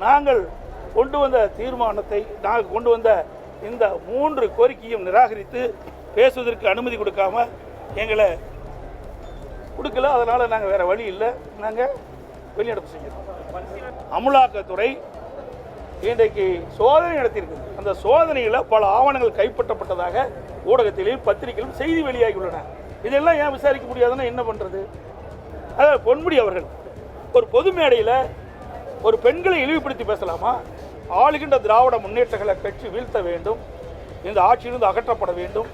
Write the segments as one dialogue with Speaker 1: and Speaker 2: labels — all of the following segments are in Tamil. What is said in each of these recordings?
Speaker 1: நாங்கள் கொண்டு வந்த தீர்மானத்தை, நாங்கள் கொண்டு வந்த இந்த 3 கோரிக்கையும் நிராகரித்து பேசுவதற்கு அனுமதி கொடுக்காம எங்களை கொடுக்கல. அதனால் நாங்கள் வேறு வழி இல்லை, நாங்கள் வெளிநடப்பு செய்கிறோம். அமலாக்கத்துறை இன்றைக்கு சோதனை நடத்தியிருக்குது. அந்த சோதனையில் பல ஆவணங்கள் கைப்பற்றப்பட்டதாக ஊடகத்திலும் பத்திரிகையிலும் செய்தி வெளியாகியுள்ளன. இதெல்லாம் ஏன் விசாரிக்க முடியாதுன்னா என்ன பண்ணுறது? அதாவது பொன்முடி அவர்கள் ஒரு பொது மேடையில் ஒரு பெண்களை இழிவுபடுத்தி பேசலாமா? ஆளுகின்ற திராவிட முன்னேற்ற கழக கட்சி வீழ்த்த வேண்டும், இந்த ஆட்சியிலிருந்து அகற்றப்பட வேண்டும்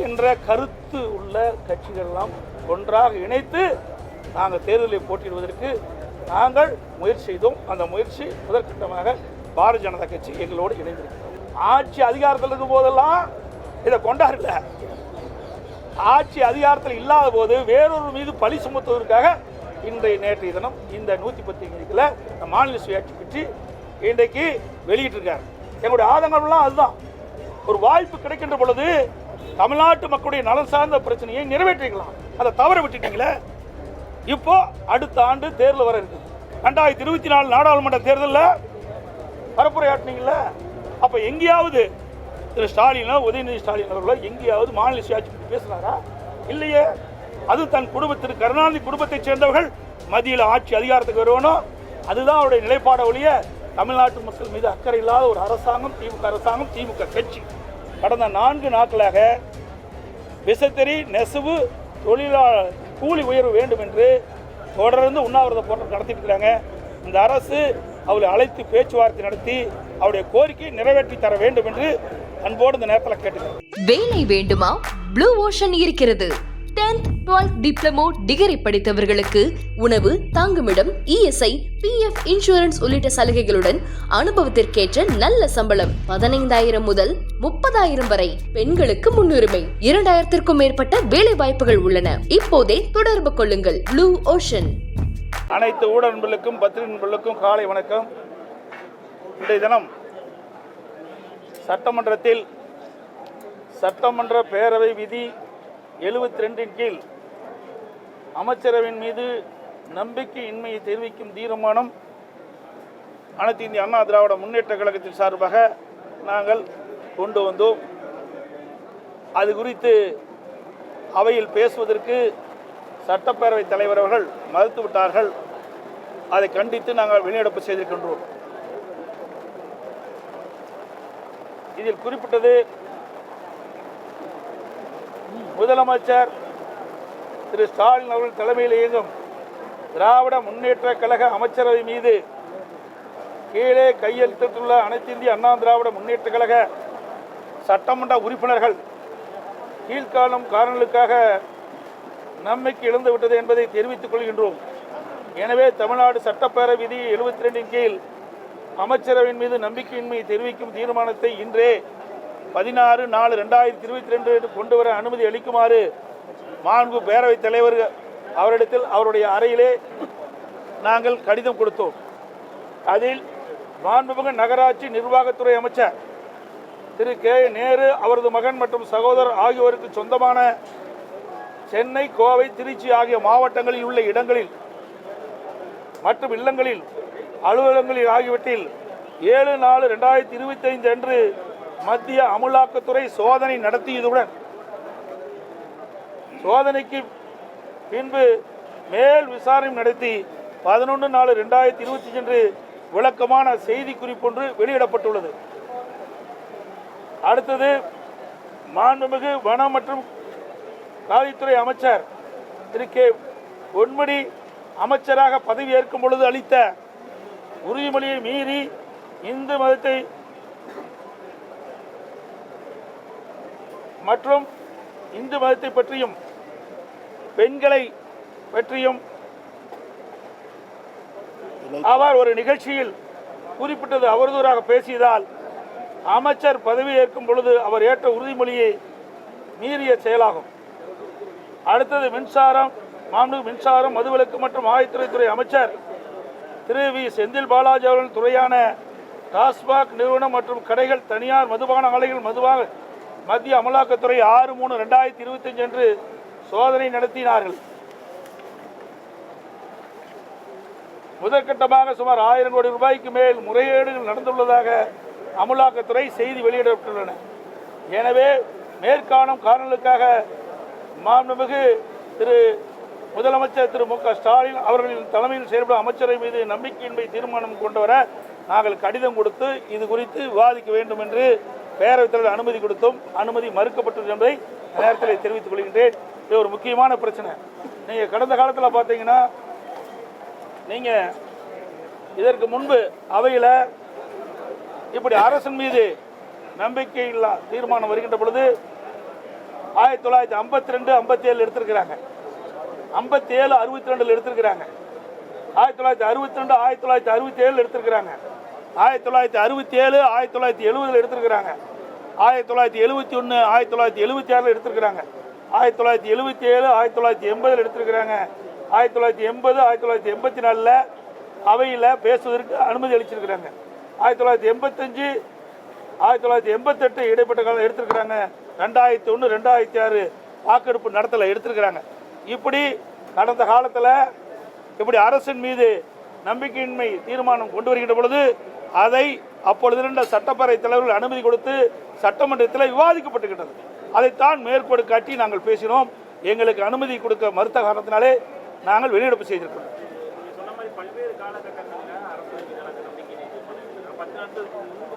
Speaker 1: என்ற கருத்து உள்ள கட்சிகளெல்லாம் ஒன்றாக இணைத்து நாங்கள் தேர்தலில் போட்டியிடுவதற்கு நாங்கள் முயற்சி செய்தோம். அந்த முயற்சி முதற்கட்டமாக பாரதிய ஜனதா கட்சி எங்களோடு இணைந்திருக்கிறோம். ஆட்சி அதிகாரத்தில் இருக்கும் போதெல்லாம் இதை கொண்டாடல. ஆட்சி அதிகாரத்தில் இல்லாத போது வேறொரு மீது பழி சுமத்துவதற்காக நேற்றைய தினம் இந்த 110 மாநில சுயாட்சி பற்றி இன்றைக்கு வெளியிட்டிருக்காரு. எங்களுடைய ஆதங்கம்லாம் அதுதான். ஒரு வாய்ப்பு கிடைக்கின்ற பொழுது தமிழ்நாட்டு மக்களுடைய நலன் சார்ந்த பிரச்சனையை நிறைவேற்றிக்கலாம். அதை தவற விட்டுட்டீங்களே. இப்போ அடுத்த ஆண்டு தேர்தல் வர இருக்குது. 2024 நாடாளுமன்ற தேர்தலில் பரப்புரையாட்டினீங்கள. அப்போ எங்கேயாவது திரு ஸ்டாலினோ உதயநிதி ஸ்டாலின் அவர்களோ எங்கேயாவது மாநில சுயாட்சி பேசுகிறாரா? இல்லையே. அது தன் குடும்பத்திற்கு, கருணாநிதி குடும்பத்தைச் சேர்ந்தவர்கள் மத்தியில் ஆட்சி அதிகாரத்துக்கு வருவனும், அதுதான் அவருடைய நிலைப்பாட ஒழிய தமிழ்நாட்டு மக்கள் மீது அக்கறை இல்லாத ஒரு அரசாங்கம் திமுக அரசாங்கம், திமுக கட்சி. கடந்த 4 நாட்களாக விசைத்தறி, நெசவு தொழிலாளர் கூலி உயர்வு வேண்டும் என்று தொடர்ந்து உண்ணாவிரத போராட்டம் நடத்திட்டு இருக்கிறாங்க. இந்த அரசு அவளை அழைத்து பேச்சுவார்த்தை நடத்தி அவருடைய கோரிக்கையை நிறைவேற்றி தர வேண்டும் என்று அன்போடு இந்த நேரத்தில் கேட்டுக்கிறேன்.
Speaker 2: வேலை வேண்டுமா? ப்ளூ ஓஷன் இருக்கிறது. 10th 12th டிப்ளமோ டிகிரி படித்தவர்களுக்கு உணவு, தங்குமிடம், இஎஸ்ஐ, PF இன்சூரன்ஸ் உள்ளிட்ட சலுகைகளுடன் அனுபவத்திற்கேற்ற நல்ல சம்பளம் 15,000 முதல் 30,000 வரை. பெண்களுக்கு முன்னுரிமை. 2,000க்கும் மேற்பட்ட வேலை வாய்ப்புகள் உள்ளன. இப்போதே தொடர்பு கொள்ளுங்கள். Blue ocean.
Speaker 1: அனைத்து ஊடக நண்பர்களுக்கும் பத்திரிகை நண்பர்களுக்கும் காலை வணக்கம். இன்றைய தினம் சட்டமன்றத்தில் சட்டமன்ற பேரவை விதி 72 கீழ் அமைச்சரவையின் மீது நம்பிக்கையின்மையை தெரிவிக்கும் தீர்மானம் அனைத்து இந்திய அண்ணா திராவிட முன்னேற்ற கழகத்தின் சார்பாக நாங்கள் கொண்டு வந்தோம். அது குறித்து அவையில் பேசுவதற்கு சட்டப்பேரவைத் தலைவர் அவர்கள் மறுத்துவிட்டார்கள். அதை கண்டித்து நாங்கள் வெளிநடப்பு செய்திருக்கின்றோம். இதில் குறிப்பிட்டது முதலமைச்சர் திரு ஸ்டாலின் அவர்கள் தலைமையில் இயங்கும் திராவிட முன்னேற்ற கழக அமைச்சரவை மீது கீழே கையெழுத்திட்டுள்ள அனைத்து இந்திய அண்ணா திராவிட முன்னேற்ற கழக சட்டமன்ற உறுப்பினர்கள் கீழ்காணும் காரணங்களுக்காக நம்பிக்கை இழந்து விட்டது என்பதை தெரிவித்துக் கொள்கின்றோம். எனவே தமிழ்நாடு சட்டப்பேரவை விதி 72 கீழ் அமைச்சரவையின் மீது நம்பிக்கையின்மையை தெரிவிக்கும் தீர்மானத்தை இன்றே 16/4/2022 கொண்டு வர அனுமதி அளிக்குமாறு மாண்பு பேரவைத் தலைவர் அவரிடத்தில் அவருடைய அறையிலே நாங்கள் கடிதம் கொடுத்தோம். அதில் மாண்புமிகு நகராட்சி நிர்வாகத்துறை அமைச்சர் திரு கே நேரு, அவரது மகன் மற்றும் சகோதரர் ஆகியோருக்கு சொந்தமான சென்னை, கோவை, திருச்சி ஆகிய மாவட்டங்களில் உள்ள இடங்களில் மற்றும் இல்லங்களில், அலுவலகங்களில் ஆகியவற்றில் 7/4/2025 அன்று மத்திய அமலாக்கத்துறை சோதனை நடத்தியதுடன் சோதனைக்கு பின்பு மேல் விசாரணை நடத்தி 11/4/2025 அன்று விளக்கமான செய்தி குறிப்பொன்று வெளியிடப்பட்டுள்ளது. அடுத்தது, மாண்புமிகு வனம் மற்றும் காவல்துறை அமைச்சர் திரு கே பொன்முடி அமைச்சராக பதவியேற்கும் பொழுது அளித்த உறுதிமொழியை மீறி இந்து மதத்தை மற்றும் இந்து மதத்தை பற்றியும் பெண்களை பற்றியும் அவர் ஒரு நிகழ்ச்சியில் குறிப்பிட்டது அவதூறாக பேசியதால் அமைச்சர் பதவியேற்கும் பொழுது அவர் ஏற்ற உறுதிமொழியை மீறிய செயலாகும். அடுத்தது, மின்சாரம், மதுவிலக்கு மற்றும் ஆயத்துறை அமைச்சர் திரு வி செந்தில் பாலாஜி அவர்கள் துறையான டாஸ்மாக் நிறுவனம் மற்றும் கடைகள், தனியார் மதுபான ஆலைகள் மத்திய அமலாக்கத்துறை 6/3/2025 அன்று சோதனை நடத்தினார்கள். முதற்கட்டமாக சுமார் 1000 கோடி ரூபாய்க்கு மேல் முறைகேடுகள் நடந்துள்ளதாக அமலாக்கத்துறை செய்தி வெளியிடப்பட்டுள்ளன. எனவே மேற்காணும் காரணங்களுக்காக மாண்புமிகு திரு முதலமைச்சர் திரு மு.க. ஸ்டாலின் அவர்களின் தலைமையில் செயல்படும் அமைச்சரை மீது நம்பிக்கையின்மை தீர்மானம் கொண்டு வர நாங்கள் கடிதம் கொடுத்து இது குறித்து விவாதிக்க வேண்டும் என்று பேரவைத் தலைவர் அனுமதி கொடுத்தும் அனுமதி மறுக்கப்பட்டது என்பதை நேரத்தில் தெரிவித்துக் கொள்கின்றேன். இது ஒரு முக்கியமான பிரச்சனை. நீங்கள் கடந்த காலத்தில் பார்த்தீங்கன்னா, நீங்கள் இதற்கு முன்பு அவையில் இப்படி அரசின் மீது நம்பிக்கையில்லா தீர்மானம் வருகின்ற பொழுது 1952, 57 எடுத்திருக்கிறாங்க, 57, 62 எடுத்திருக்கிறாங்க, 1962, 1967 எடுத்திருக்கிறாங்க, 1967, 1970 எடுத்திருக்கிறாங்க, 1971, 1976 எடுத்திருக்கிறாங்க, 1977, 1980 எடுத்திருக்கிறாங்க, 1980, 1984 அவையில் பேசுவதற்கு அனுமதி அளிச்சிருக்கிறாங்க, 1985, 1988 இடைப்பட்ட காலம் எடுத்திருக்கிறாங்க, 2001, 2006 வாக்கெடுப்பு நடத்தலை எடுத்திருக்கிறாங்க. இப்படி கடந்த காலத்தில் இப்படி அரசின் மீது நம்பிக்கையின்மை தீர்மானம் கொண்டு வருகின்ற பொழுது அதை அப்பொழுது இருந்த சட்டப்பேரவை தலைவர்கள் அனுமதி கொடுத்து சட்டமன்றத்தில் விவாதிக்கப்பட்டுகின்றது. அதைத்தான் மேற்கோடு காட்டி நாங்கள் பேசினோம். எங்களுக்கு அனுமதி கொடுக்க மறுத்த காரணத்தினாலே நாங்கள் வெளிநடப்பு செய்திருக்கிறோம்.
Speaker 3: பல்வேறு காலகட்டங்களில் அரசு நம்பிக்கை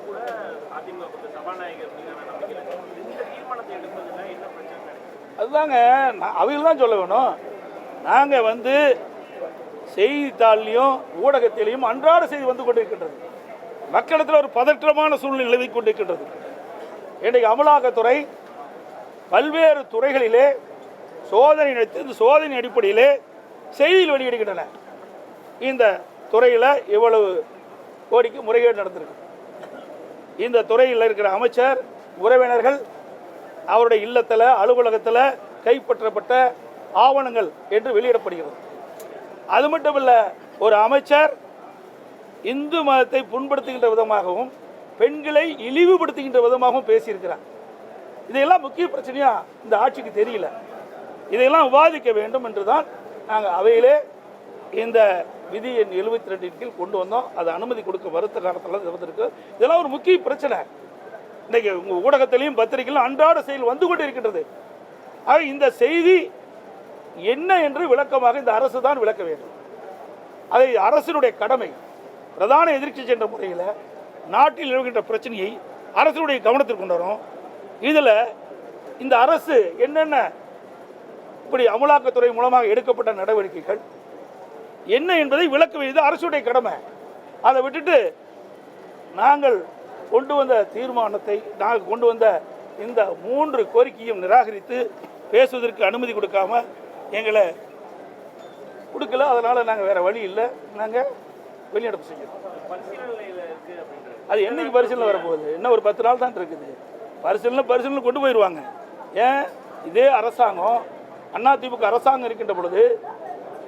Speaker 3: கூட அதிமுக சபாநாயகர் இந்த தீர்மானத்தை எடுப்பதில் என்ன பிரச்சனை?
Speaker 1: அதுதாங்க அவையில் தான் சொல்ல வேணும். நாங்கள் செய்தித்தாள்லையும் ஊடகத்திலையும் அன்றாட செய்தி வந்து கொண்டிருக்கின்றது. மக்களிடத்தில் ஒரு பதற்றமான சூழ்நிலை நிலவி கொண்டிருக்கின்றது. இன்றைக்கு அமலாக்கத்துறை பல்வேறு துறைகளிலே சோதனை நடத்தி இந்த சோதனை அடிப்படையிலே செய்தியில் வெளியிடுகின்றன. இந்த துறையில் இவ்வளவு கோடிக்கு முறைகேடு நடந்திருக்கு. இந்த துறையில் இருக்கிற அமைச்சர் உறவினர்கள் அவருடைய இல்லத்தில் அலுவலகத்தில் கைப்பற்றப்பட்ட ஆவணங்கள் என்று வெளியிடப்படுகிறது. அது மட்டுமல்ல, ஒரு அமைச்சர் இந்து மதத்தை புண்படுத்துகின்ற விதமாகவும் பெண்களை இழிவுபடுத்துகின்ற விதமாகவும் பேசியிருக்கிறார். இதையெல்லாம் முக்கிய பிரச்சனையா இந்த ஆட்சிக்கு தெரியல. இதையெல்லாம் விவாதிக்க வேண்டும் என்று தான் நாங்கள் அவையிலே இந்த விதி எண் 72 கீழ் கொண்டு வந்தோம். அது அனுமதி கொடுக்க மறுத்த காலத்தில் இருந்திருக்கு. இதெல்லாம் ஒரு முக்கிய பிரச்சனை. இன்றைக்கு உங்கள் ஊடகத்திலையும் பத்திரிகையிலும் அன்றாட செயல் வந்து கொண்டு இருக்கின்றது. ஆக இந்த செய்தி என்ன என்று விளக்கமாக இந்த அரசு தான் விளக்க வேண்டும். அதை அரசினுடைய கடமை. பிரதான எதிர்க்கட்சி என்ற முறையில் நாட்டில் நிலவுகின்ற பிரச்சனையை அரசினுடைய கவனத்தில் கொண்டு வரும். இதில் இந்த அரசு என்னென்ன இப்படி அமலாக்கத்துறை மூலமாக எடுக்கப்பட்ட நடவடிக்கைகள் என்ன என்பதை விளக்க வேண்டியது அரசுடைய கடமை. அதை விட்டுட்டு நாங்கள் கொண்டு வந்த தீர்மானத்தை, நாங்கள் கொண்டு வந்த இந்த 3 கோரிக்கையும் நிராகரித்து பேசுவதற்கு அனுமதி கொடுக்காம எங்களை கொடுக்கல. அதனால் நாங்கள் வேறு வழி இல்லை, நாங்கள் வெளிநடப்பு செய்யணும். அது என்னைக்கு பரிசீலனை வரப்போகுது? இன்னும் ஒரு 10 நாள் தான் இருக்குது. பரிசீலனை கொண்டு போயிடுவாங்க. ஏன் இதே அரசாங்கம் அதிமுக அரசாங்கம் இருக்கின்ற பொழுது,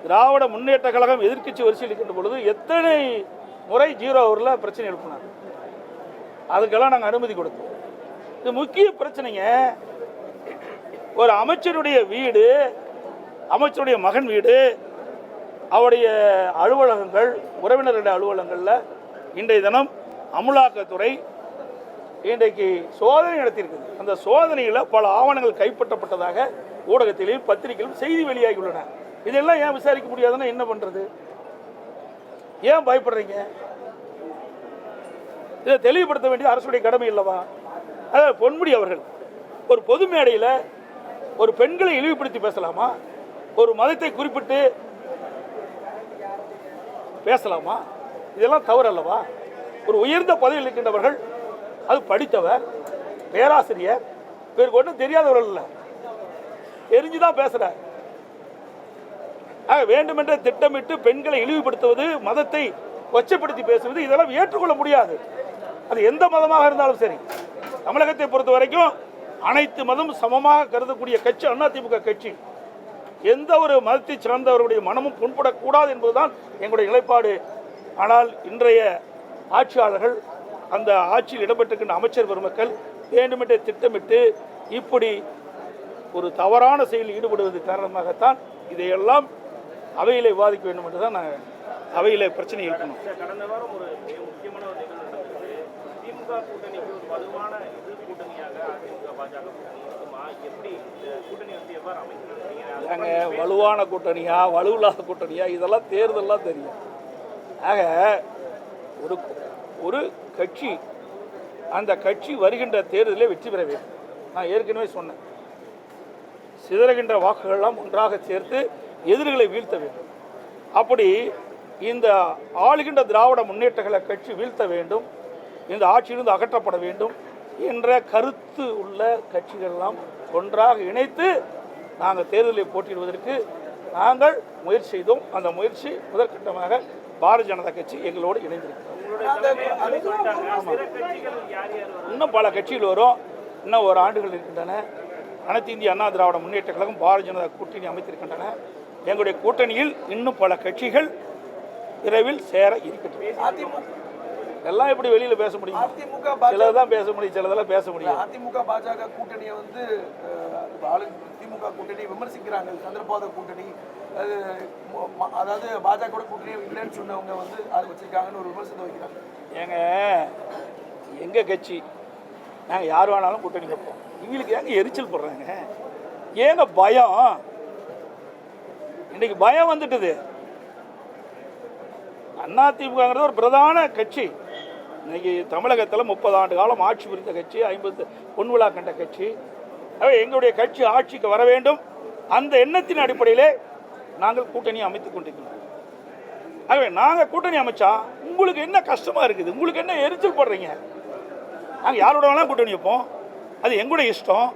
Speaker 1: திராவிட முன்னேற்ற கழகம் எதிர்க்கட்சி வரிசையில் இருக்கின்ற பொழுது எத்தனை முறை 0 ஹவரில் பிரச்சனை எழுப்பினாங்க. அதுக்கெல்லாம் நாங்கள் அனுமதி கொடுத்தோம். இது முக்கிய பிரச்சனைங்க. ஒரு அமைச்சருடைய வீடு, அமைச்சருடைய மகன் வீடு, அவருடைய அலுவலகங்கள், உறவினருடைய அலுவலகங்களில் இன்றைய தினம் அமலாக்கத்துறை இன்றைக்கு சோதனை நடத்தியிருக்குது. அந்த சோதனையில் பல ஆவணங்கள் கைப்பற்றப்பட்டதாக ஊடகத்திலும் பத்திரிகையிலும் செய்தி வெளியாகியுள்ளன. இதெல்லாம் ஏன் விசாரிக்க முடியாதுன்னா என்ன பண்ணுறது? ஏன் பயப்படுறீங்க? இதை தெளிவுபடுத்த வேண்டியது அரசுடைய கடமை இல்லவா? அதாவது பொன்முடி அவர்கள் ஒரு பொது மேடையில் ஒரு பெண்களை இழிவுபடுத்தி பேசலாமா? ஒரு மதத்தை குறிப்பிட்டு பேசலாமா? இதெல்லாம் தவறு அல்லவா? ஒரு உயர்ந்த பதவியில் இருக்கின்றவர்கள், அது படித்தவர், பேராசிரியர், பேருக்கு ஒன்றும் தெரியாதவர்கள் இல்லை, தெரிஞ்சுதான் பேசுகிறார். வேண்டுமென்ற திட்டமிட்டு பெண்களை இழிவுபடுத்துவது, மதத்தை கொச்சைப்படுத்தி பேசுவது, இதெல்லாம் ஏற்றுக்கொள்ள முடியாது. அது எந்த மதமாக இருந்தாலும் சரி. தமிழகத்தை பொறுத்த வரைக்கும் அனைத்து மதமும் சமமாக கருதக்கூடிய கட்சி அதிமுக கட்சி. எந்த ஒரு மதத்தை சார்ந்தவர்களுடைய மனமும் புண்படக்கூடாது என்பதுதான் எங்களுடைய நிலைப்பாடு. ஆனால் இன்றைய ஆட்சியாளர்கள், அந்த ஆட்சியில் இடம்பெற்றிருக்கின்ற அமைச்சர் பெருமக்கள் வேண்டுமென்றே திட்டமிட்டு இப்படி ஒரு தவறான செயலில் ஈடுபடுவது காரணமாகத்தான் இதையெல்லாம் அவையிலே விவாதிக்க வேண்டும் என்று தான் நாங்கள் அவையில் பிரச்சனை இருக்கணும்.
Speaker 3: கடந்த வாரம் ஒரு மிக முக்கியமான ஒரு நிகழ்வு நடந்தது. திமுக கூட்டணிக்கு ஒரு வலுவான கூட்டணியாக அதிமுக பாஜக கூட்டணி இருக்குமா? எப்படி இந்த கூட்டணி வந்து எவ்வாறு அமைக்கணும்?
Speaker 1: அங்கே வலுவான கூட்டணியா வலுவில்லாத கூட்டணியா இதெல்லாம் தேர்தல்லாம் தெரியும். ஆக ஒரு கட்சி அந்த கட்சி வருகின்ற தேர்தலில் வெற்றி பெற வேண்டும். நான் ஏற்கனவே சொன்னேன், சிதறுகின்ற வாக்குகளெல்லாம் ஒன்றாக சேர்த்து எதிரிகளை வீழ்த்த வேண்டும். அப்படி இந்த ஆளுகின்ற திராவிட முன்னேற்ற கழக கட்சி வீழ்த்த வேண்டும், இந்த ஆட்சியிலிருந்து அகற்றப்பட வேண்டும் என்ற கருத்து உள்ள கட்சிகளெல்லாம் ஒன்றாக இணைத்து நாங்கள் தேர்தலில் போட்டியிடுவதற்கு நாங்கள் முயற்சி செய்தோம். அந்த முயற்சி முதற்கட்டமாக பாரதிய ஜனதா கட்சி எங்களோடு இணைந்திருக்கிறோம். இன்னும் பல கட்சிகள் வரும், இன்னும் ஒரு ஆண்டுகள் இருக்கின்றன. அனைத்து இந்திய அண்ணா திராவிட முன்னேற்ற கழகம் பாரதிய ஜனதா கூட்டணி அமைத்திருக்கின்றன. எங்களுடைய கூட்டணியில் இன்னும் பல கட்சிகள் விரைவில் சேர இருக்கின்றன. எல்லாம் எப்படி வெளியில பேச முடியும்? சிலதான் பேச முடியும், சிலதெல்லாம் பேச முடியும்.
Speaker 4: அதிமுக பாஜக கூட்டணியை வந்து திமுக கூட்டணி விமர்சிக்கிறாங்க. சந்திரபாத கூட்டணி, அதாவது பாஜக கூட்டணி இல்லைன்னு சொன்னவங்க வந்து அதை வச்சிருக்காங்கன்னு ஒரு விமர்சனம் வைக்கிறாங்க.
Speaker 1: ஏங்க, எங்க கட்சி நாங்கள் யார் வேணாலும் கூட்டணி வைப்போம். இவங்களுக்கு ஏங்க எரிச்சல் போடுறாங்க? ஏங்க பயம்? இன்னைக்கு பயம் வந்துட்டுது. அதிமுகங்கிறது ஒரு பிரதான கட்சி. இன்னைக்கு தமிழகத்தில் 30 ஆண்டு காலம் ஆட்சி புரிந்த கட்சி, 50 பொன்விழா கண்ட கட்சி. எங்களுடைய கட்சி ஆட்சிக்கு வர வேண்டும், அந்த எண்ணத்தின் அடிப்படையிலே நாங்கள் கூட்டணி அமைத்துக் கொண்டிருக்கிறோம். ஆகவே நாங்கள் கூட்டணி அமைச்சா உங்களுக்கு என்ன கஷ்டமா இருக்குது? உங்களுக்கு என்ன எரிச்சல் போடுறீங்க? நாங்கள் யாரோட வேணாலும் கூட்டணி வைப்போம், அது எங்களுடைய இஷ்டம்.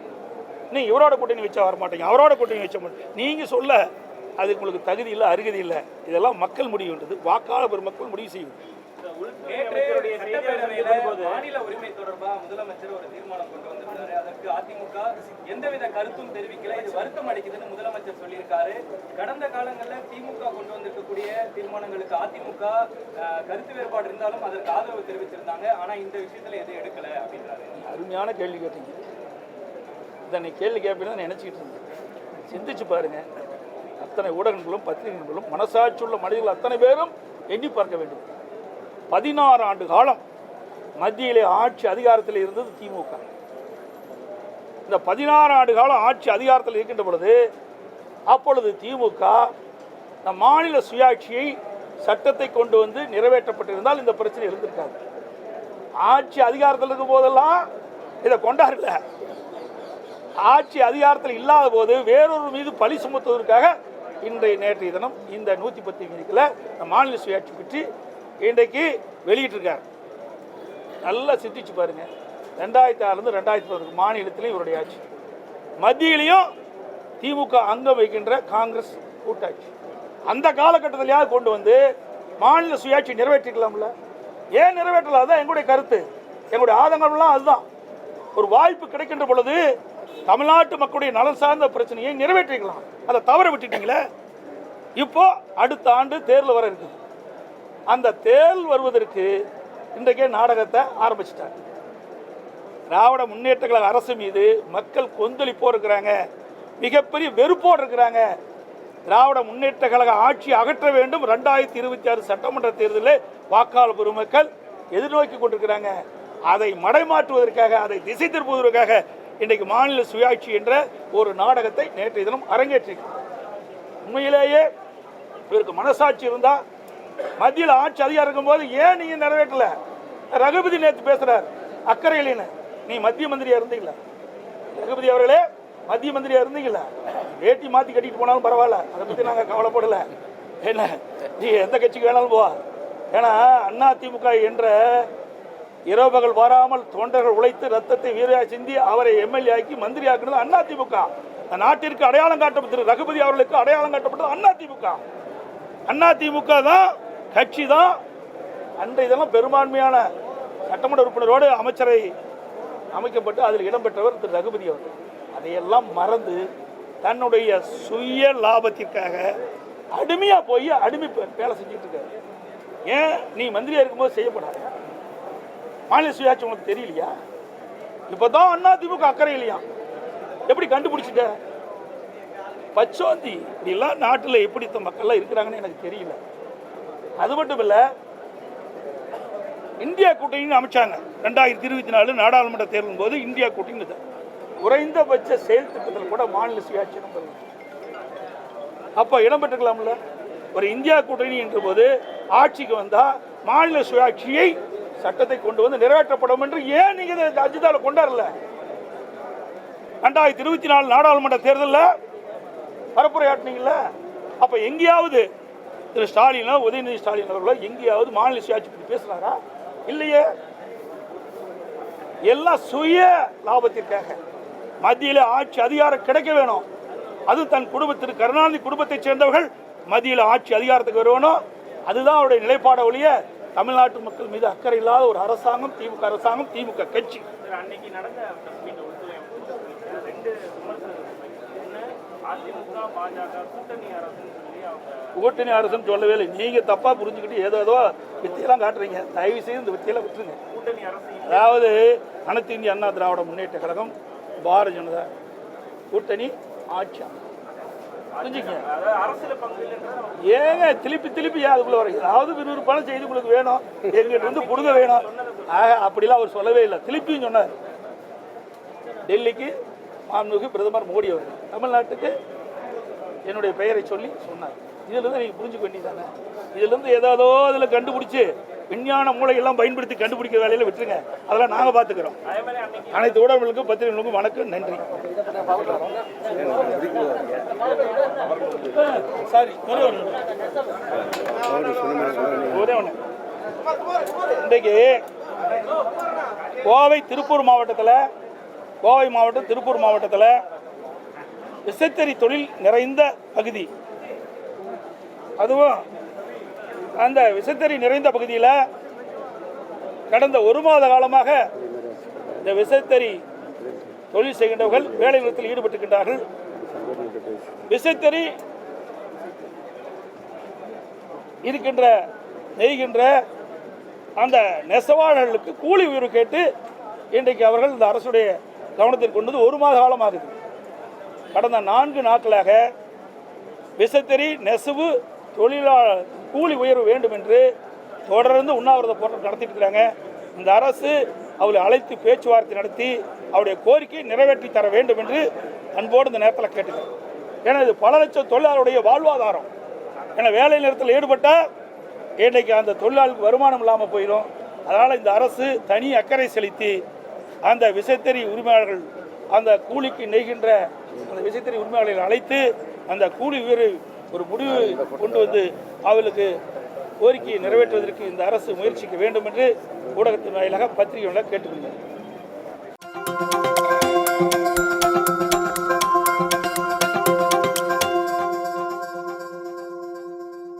Speaker 1: நீங்கள் இவரோட கூட்டணி வச்சா வர மாட்டீங்க, அவரோட கூட்டணி வச்ச மாட்டீங்க. நீங்கள் சொல்ல அது உங்களுக்கு தகுதி இல்லை, அருகதி இல்லை. இதெல்லாம் மக்கள் முடிவுன்றது, வாக்காளர் பெருமக்கள் முடிவு செய்யும்.
Speaker 5: மாநில உரிமை தொடர்பாக முதலமைச்சர் ஒரு தீர்மானம் கொண்டு வந்திருக்காரு. அதற்கு அதிமுக எந்தவித கருத்தும் தெரிவிக்கல. இது வருத்தம் அளிக்குதுன்னு முதலமைச்சர் சொல்லியிருக்காரு. கடந்த காலங்களில் திமுக கொண்டு வந்திருக்கக்கூடிய தீர்மானங்களுக்கு அதிமுக கருத்து வேறுபாடு இருந்தாலும் அதற்கு ஆதரவு தெரிவிச்சிருந்தாங்க. ஆனா இந்த விஷயத்துல எதுவும் எடுக்கல அப்படின்றாரு.
Speaker 1: அருமையான கேள்வி கேட்டீங்க. இதனை கேள்வி கேட்பீங்கன்னு நினைச்சிக்கிட்டு இருந்தேன். சிந்திச்சு பாருங்க. அத்தனை ஊடகங்களும் பத்திரிகைகளும் மனசாட்சியுள்ள மனிதர்கள் அத்தனை பேரும் எண்ணி பார்க்க வேண்டும். 16 ஆண்டு காலம் மத்தியிலே ஆட்சி அதிகாரத்தில் இருந்தது திமுக. இந்த 16 ஆண்டு காலம் ஆட்சி அதிகாரத்தில் இருக்கின்ற பொழுது அப்பொழுது திமுக இந்த மாநில சுயாட்சியை சட்டத்தை கொண்டு வந்து நிறைவேற்றப்பட்டிருந்தால் இந்த பிரச்சனை இருந்திருக்காது. ஆட்சி அதிகாரத்தில் இருக்கும் போதெல்லாம் இதை கொண்டாடல. ஆட்சி அதிகாரத்தில் இல்லாத போது வேறொரு மீது பழி சுமத்துவதற்காக நேற்றைய தினம் இந்த 110 மீதில் மாநில சுயாட்சி பற்றி இன்றைக்கு வெளியிட்டிருக்கார். நல்லா சிந்திச்சு பாருங்க. 2006 2011 மாநிலத்திலையும் இவருடைய ஆட்சி, மத்தியிலையும் திமுக அங்கம் வைக்கின்ற காங்கிரஸ் கூட்டாட்சி. அந்த காலகட்டத்திலேயாவது கொண்டு வந்து மாநில சுயாட்சி நிறைவேற்றிக்கலாம்ல? ஏன் நிறைவேற்றல? அதுதான் எங்களுடைய கருத்து, எங்களுடைய ஆதங்கம்லாம் அதுதான். ஒரு வாய்ப்பு கிடைக்கின்ற பொழுது தமிழ்நாட்டு மக்களுடைய நலன் சார்ந்த பிரச்சனையை நிறைவேற்றிக்கலாம். அதை தவற விட்டுட்டீங்களே. இப்போ அடுத்த ஆண்டு தேர்தல் வர இருக்குது. அந்த தேர்தல் வருவதற்கு இன்றைக்கே நாடகத்தை ஆரம்பிச்சிட்டாங்க. திராவிட முன்னேற்ற கழக அரசு மீது மக்கள் கொந்தளிப்போடு இருக்கிறாங்க, மிகப்பெரிய வெறுப்போடு இருக்கிறாங்க. திராவிட முன்னேற்ற கழக ஆட்சி அகற்ற வேண்டும். 2026 சட்டமன்ற தேர்தலில் வாக்காளர் பெருமக்கள் எதிர்நோக்கி கொண்டிருக்கிறாங்க. அதை மடைமாற்றுவதற்காக, அதை திசை திருப்புவதற்காக இன்றைக்கு மாநில சுயாட்சி என்ற ஒரு நாடகத்தை நேற்றைய தினம் அரங்கேற்றிருக்கிறார். உண்மையிலேயே இவருக்கு மனசாட்சி இருந்தால் மத்தியில் ஆட்சி அதிகாரம் இருக்கும்போது ஏன் நீங்க நிறைவேற்றல? ரகுபதி நேற்று பேசுறார் அக்கறையிலேன்னு. நீ மத்திய மந்திரியா இருந்தீங்களா? ரகுபதி அவர்களே மத்திய மந்திரியா இருந்தீங்களா? வேட்டி மாற்றி கட்டிட்டு போனாலும் பரவாயில்ல, அதை பற்றி நாங்கள் கவலைப்படல. என்ன நீ எந்த கட்சிக்கு வேணாலும் போவா. ஏன்னா அதிமுக என்ற இரவு பகல் வராமல் தொண்டர்கள் உழைத்து ரத்தத்தை வீரையா சிந்தி அவரை எம்எல்ஏ ஆக்கி மந்திரி ஆக்குனது அதிமுக. நாட்டிற்கு அடையாளம் காட்டப்பட்டது, ரகுபதி அவர்களுக்கு அடையாளம் காட்டப்பட்டது அதிமுக. அதிமுக தான் கட்சி தான். அன்றைய இதெல்லாம் பெரும்பான்மையான சட்டமன்ற உறுப்பினரோடு அமைச்சரை அமைக்கப்பட்டு அதில் இடம்பெற்றவர் திரு ரகுபதி அவர்கள். அதையெல்லாம் மறந்து தன்னுடைய சுய லாபத்திற்காக அடிமையாக போய் வேலை செஞ்சுட்டு இருக்காரு. ஏன் நீ மந்திரியா இருக்கும்போது செய்யப்படாத? மாநில சுயாட்சி உங்களுக்கு தெரியலையா? இப்போதான் அதிமுக அக்கறை இல்லையா? எப்படி கண்டுபிடிச்சிட்ட? பச்சோந்தி இப்படிலாம் நாட்டில் எப்படித்த மக்கள்லாம் இருக்கிறாங்கன்னு எனக்கு தெரியல. அது மட்டும் இல்லை, இந்தியா கூட்டணின்னு அமைச்சாங்க 2024 நாடாளுமன்ற தேர்தலின் போது. இந்தியா கூட்டணி குறைந்தபட்ச செயல் திட்டத்தில் கூட மாநில சுயாட்சி அப்போ இடம்பெற்றுக்கலாம்ல. ஒரு இந்தியா கூட்டணி என்ற போது ஆட்சிக்கு வந்தால் மாநில சுயாட்சியை சட்டத்தை கொண்டு வந்து நிறைவேற்றப்படும் என்று ஏன் நீங்கள் அஜிதாவில் கொண்டாடல? 2024 நாடாளுமன்ற தேர்தலில் பரப்புரையாட்டினீங்கள. அப்போ எங்கேயாவது திரு ஸ்டாலினோ உதயநிதி ஸ்டாலின் அவர்களோ எங்கேயாவது மாநில சுயாட்சி பற்றி பேசுனாரா? இல்லையே. எல்லாம் சுய லாபத்திற்காக மத்தியில் ஆட்சி அதிகாரம் கிடைக்க வேணும். அது தன் குடும்பத்திற்கு, கருணாநிதி குடும்பத்தைச் சேர்ந்தவர்கள் மத்தியில் ஆட்சி அதிகாரத்துக்கு வரணும். அதுதான் அவருடைய நிலைப்பாட ஒழிய தமிழ்நாட்டு மக்கள் மீது அக்கறை இல்லாத ஒரு அரசாங்கம் திமுக அரசாங்கம், திமுக கட்சி.
Speaker 3: அன்னைக்கு நடந்த ரெண்டு அதிமுக பாஜக கூட்டணி அரசுன்னு சொல்லி அவங்க
Speaker 1: கூட்டணி அரசுன்னு சொல்லவே இல்லை. நீங்கள் தப்பாக புரிஞ்சுக்கிட்டு ஏதோ வித்தியெல்லாம் காட்டுறீங்க. தயவு செய்து இந்த வித்தியெல்லாம் விட்டுருங்க.
Speaker 3: கூட்டணி அரசு
Speaker 1: அதாவது அனைத்து இந்திய அண்ணா திராவிட முன்னேற்ற கழகம், பாரதிய ஜனதா கூட்டணி ஆட்சி புரிஞ்சுக்கங்க.
Speaker 3: அரசுல பங்கு இல்லைன்றது
Speaker 1: ஏங்க திருப்பி அதுக்குள்ள வர ஏதாவது விறுவிறுப்பான செய்தி உங்களுக்கு வேணும், எங்கிட்ட இருந்து புடுங்க வேணும். அப்படிலாம் அவர் சொல்லவே இல்லை. திருப்பியும் சொன்னார், டெல்லிக்கு மாண்புமிகு பிரதமர் மோடி அவர்கள் தமிழ்நாட்டுக்கு என்னுடைய பெயரை சொல்லி சொன்னார். இதிலிருந்து நீங்கள் புரிஞ்சுக்க வேண்டியதானே. இதிலிருந்து ஏதாவதோ அதில் கண்டுபிடிச்சி விஞ்ஞான மூளையெல்லாம் பயன்படுத்தி கண்டுபிடிக்கிற வேலையில் விட்டுருங்க. அதெல்லாம் நாங்கள் பார்த்துக்கிறோம். அனைத்து ஊடகங்களுக்கும் பத்திரிகைகளுக்கும் வணக்கம், நன்றி. சாரி, ஒரே ஒன்று. இன்றைக்கு கோவை மாவட்டம் திருப்பூர் மாவட்டத்தில் விசைத்தறி தொழில் நிறைந்த பகுதி. அதுவும் அந்த விசைத்தறி நிறைந்த பகுதியில் கடந்த 1 மாத காலமாக இந்த விசைத்தறி தொழில் செய்கின்றவர்கள் வேலை நிறுத்தத்தில் ஈடுபட்டிருக்கின்றார்கள். விசைத்தறி நெய்கின்ற அந்த நெசவாளர்களுக்கு கூலி உயர்வு கேட்டு இன்றைக்கு அவர்கள் இந்த அரசுடைய கவனத்தில் கொண்டது 1 மாத காலமாகுது. கடந்த 4 நாட்களாக விசைத்தறி நெசவு தொழிலாளர் கூலி உயர்வு வேண்டும் என்று தொடர்ந்து உண்ணாவிரத போராட்டம் நடத்திட்டு இருக்கிறாங்க. இந்த அரசு அவளை அழைத்து பேச்சுவார்த்தை நடத்தி அவருடைய கோரிக்கையை நிறைவேற்றி தர வேண்டும் என்று அன்போடு இந்த நேரத்தில் கேட்டுக்கிறேன். ஏன்னா இது பல லட்சம் தொழிலாளருடைய வாழ்வாதாரம். ஏன்னா வேலை நிறுத்தத்தில் ஈடுபட்டால் இன்றைக்கு அந்த தொழிலாளருக்கு வருமானம் இல்லாமல் போயிடும். அதனால் இந்த அரசு தனி அக்கறை செலுத்தி அந்த விசைத்தறி உரிமையாளர்கள், அந்த கூலிக்கு நெய்கின்ற அந்த விசைத்தறி உரிமையாளர்களை அழைத்து அந்த கூலி உயர்வு ஒரு முடிவு கொண்டு வந்து அவர்களுக்கு கோரிக்கையை நிறைவேற்றுவதற்கு இந்த அரசு முயற்சிக்க வேண்டும் என்று ஊடகத்தின் வாயிலாக பத்திரிகை கேட்டுக்கொள்கிறேன்.